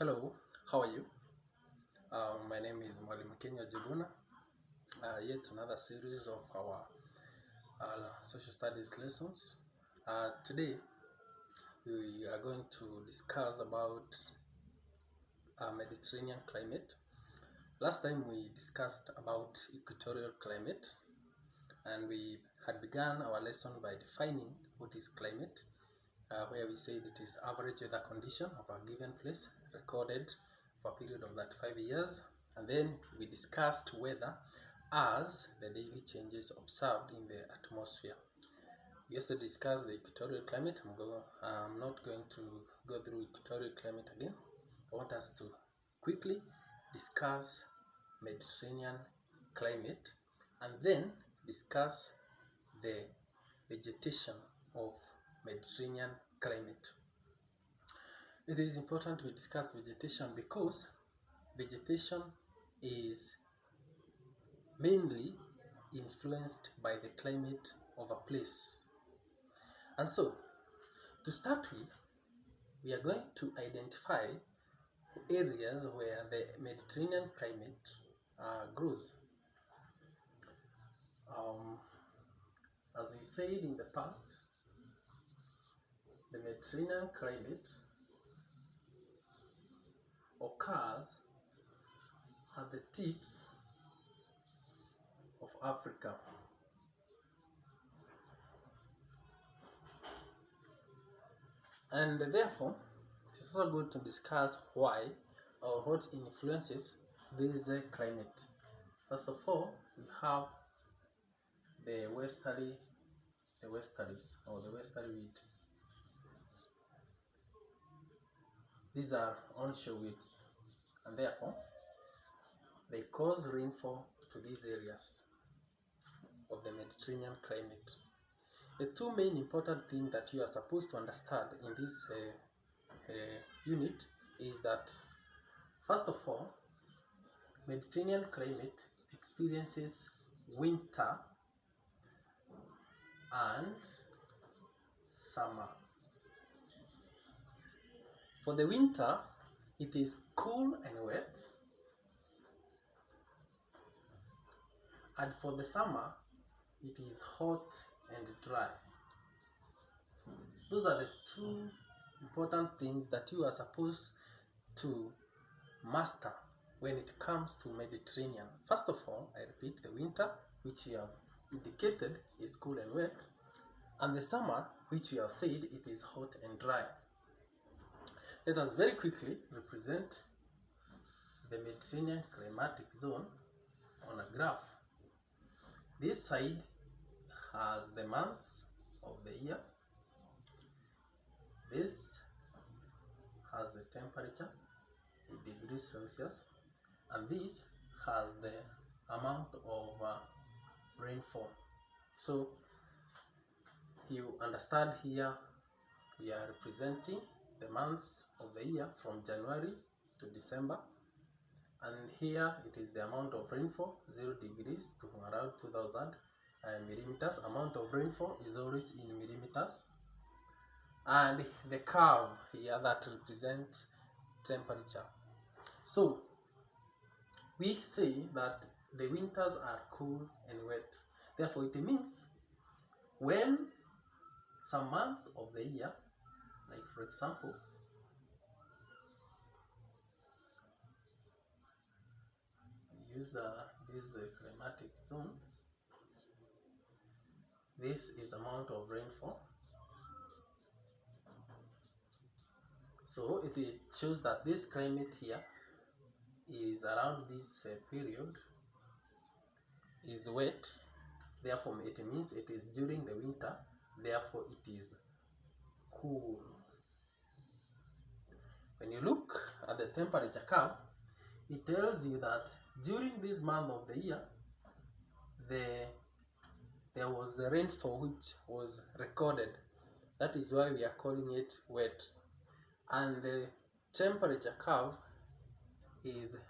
Hello, how are you? My name is Mwalimu Kenya Jiguna. Yet another series of our social studies lessons. Today we are going to discuss about Mediterranean climate. Last time we discussed about equatorial climate, and we had begun our lesson by defining what is climate, where we said it is average weather condition of a given place recorded for a period of that 5 years. And then we discussed weather as the daily changes observed in the atmosphere. We also discussed the equatorial climate. I'm not going to go through equatorial climate again. I want us to quickly discuss Mediterranean climate and then discuss the vegetation of Mediterranean climate. It is important we discuss vegetation because vegetation is mainly influenced by the climate of a place. And so, to start with, we are going to identify areas where the Mediterranean climate grows. As we said in the past, the Mediterranean climate occurs at the tips of Africa. And therefore, it's also good to discuss why or what influences this climate. First of all, we have the westerlies or the westerly wind. These are onshore winds, and therefore they cause rainfall to these areas of the Mediterranean climate. The two main important things that you are supposed to understand in this unit is that, first of all, Mediterranean climate experiences winter and summer. For the winter, it is cool and wet, and for the summer, it is hot and dry. Those are the two important things that you are supposed to master when it comes to Mediterranean. First of all, I repeat, the winter, which we have indicated is cool and wet, and the summer, which we have said it is hot and dry. Let us very quickly represent the Mediterranean climatic zone on a graph. This side has the months of the year. This has the temperature in degrees Celsius, and this has the amount of rainfall. So you understand here we are representing the months of the year from January to December, and here it is the amount of rainfall, 0 degrees to around 2000 millimeters. Amount of rainfall is always in millimeters, and the curve here that represents temperature. So we say that the winters are cool and wet. Therefore, it means when some months of the year, like for example, use this climatic zone, this is amount of rainfall. So it shows that this climate here is around this period is wet. Therefore, it means it is during the winter. Therefore, it is cool. When you look at the temperature curve, it tells you that during this month of the year, there was a rainfall which was recorded. That is why we are calling it wet. And the temperature curve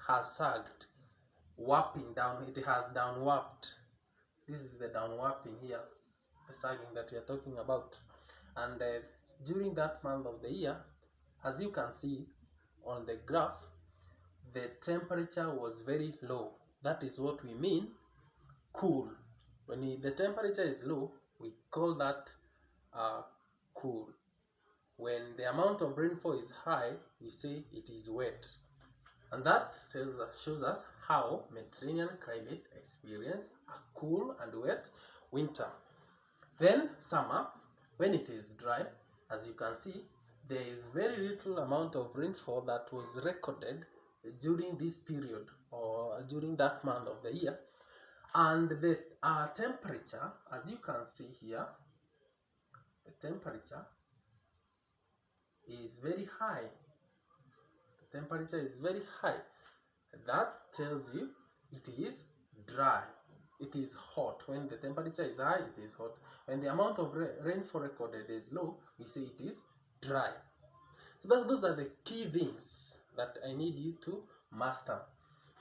has sagged, warping down. It has downwarped. This is the downwarping here, the sagging that we are talking about. And during that month of the year, as you can see, on the graph, the temperature was very low. That is what we mean cool. When the temperature is low, we call that cool. When the amount of rainfall is high, we say it is wet. And that shows us how Mediterranean climate experience a cool and wet winter. Then summer, when it is dry, as you can see, there is very little amount of rainfall that was recorded during this period or during that month of the year. And the temperature, as you can see here, the temperature is very high. The temperature is very high. That tells you it is dry. It is hot. When the temperature is high, it is hot. When the amount of rainfall recorded is low, we say it is dry. So those are the key things that I need you to master.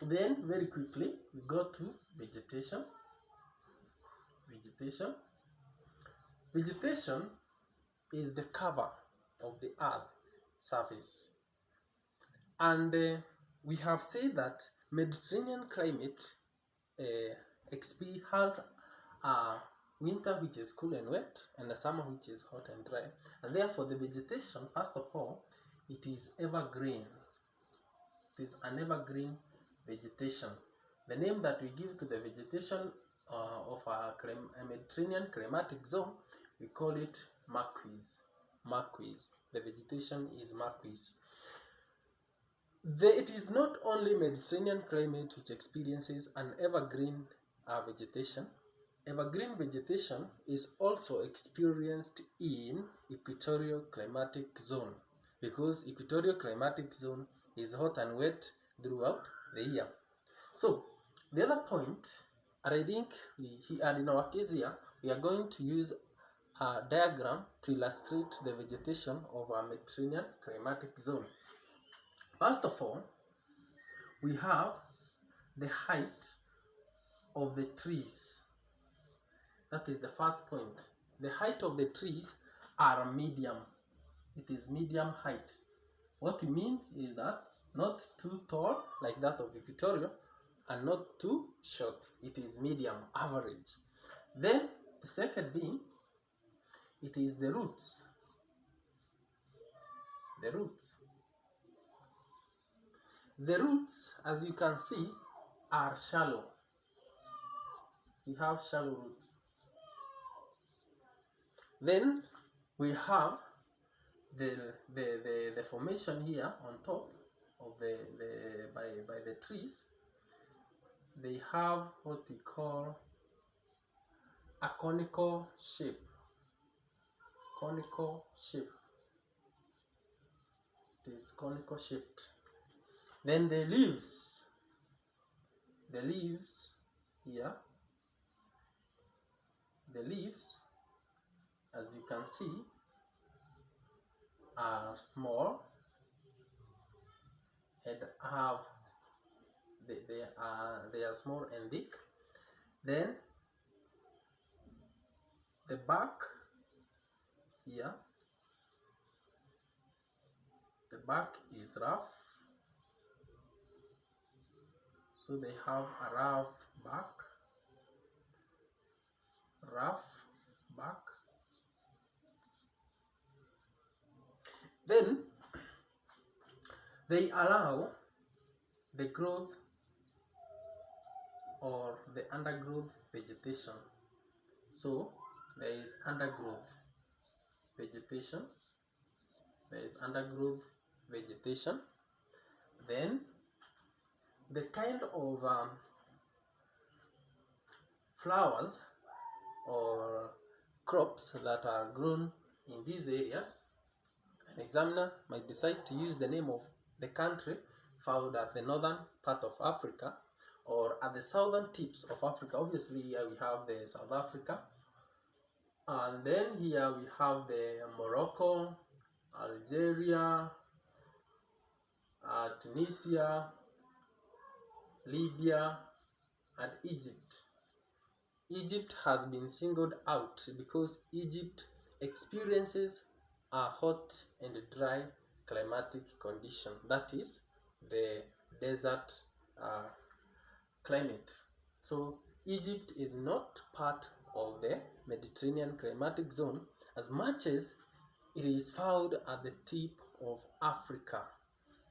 Then, very quickly, we go to vegetation. Vegetation is the cover of the earth surface. And we have said that Mediterranean climate has a winter which is cool and wet and a summer which is hot and dry. And therefore the vegetation, first of all, it is evergreen. It is an evergreen vegetation. The name that we give to the vegetation of a Mediterranean climatic zone, we call it marquise. The vegetation is marquise. It is not only Mediterranean climate which experiences an evergreen vegetation. Evergreen vegetation is also experienced in equatorial climatic zone, because equatorial climatic zone is hot and wet throughout the year. So the other point, and I think in our case here, we are going to use a diagram to illustrate the vegetation of our Mediterranean climatic zone. First of all, we have the height of the trees. That is the first point. The height of the trees are medium. It is medium height. What we mean is that not too tall like that of equatorial and not too short. It is medium, average. Then the second thing, it is the roots. The roots, as you can see, are shallow. We have shallow roots. Then we have the formation here on top of by the trees. They have what we call a conical shape. It is conical shaped. Then the leaves here, as you can see, are small and have they are small and thick. Then the bark here, the bark is rough. So they have a rough bark. Then they allow the growth or the undergrowth vegetation. So there is undergrowth vegetation. Then the kind of flowers or crops that are grown in these areas, an examiner might decide to use the name of the country found at the northern part of Africa or at the southern tips of Africa. Obviously here we have the South Africa, and then here we have the Morocco, Algeria, Tunisia, Libya, and Egypt. Egypt has been singled out because Egypt experiences a hot and dry climatic condition, that is the desert climate. So Egypt is not part of the Mediterranean climatic zone as much as it is found at the tip of Africa.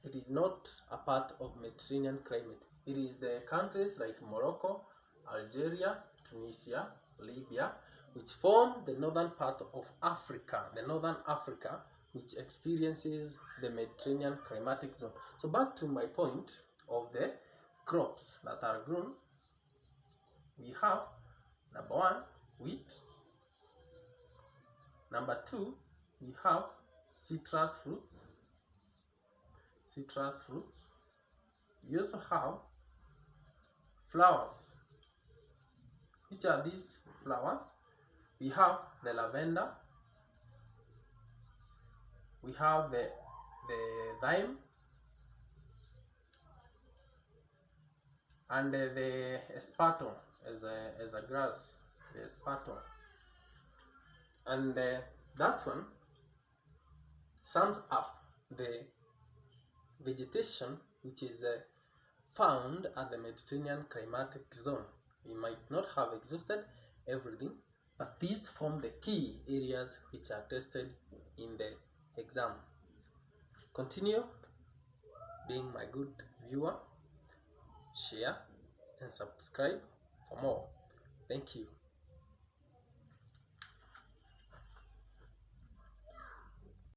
It is not a part of Mediterranean climate. It is the countries like Morocco, Algeria, Tunisia, Libya, which form the northern part of Africa, the northern Africa, which experiences the Mediterranean climatic zone. So back to my point of the crops that are grown, we have number 1, wheat. Number 2, we have citrus fruits. We also have flowers. Which are these flowers? We have the lavender, we have the thyme, and the esparto as a grass, the esparto. And that one sums up the vegetation which is found at the Mediterranean climatic zone. We might not have exhausted everything, but these form the key areas which are tested in the exam. Continue being my good viewer, share and subscribe for more. Thank you.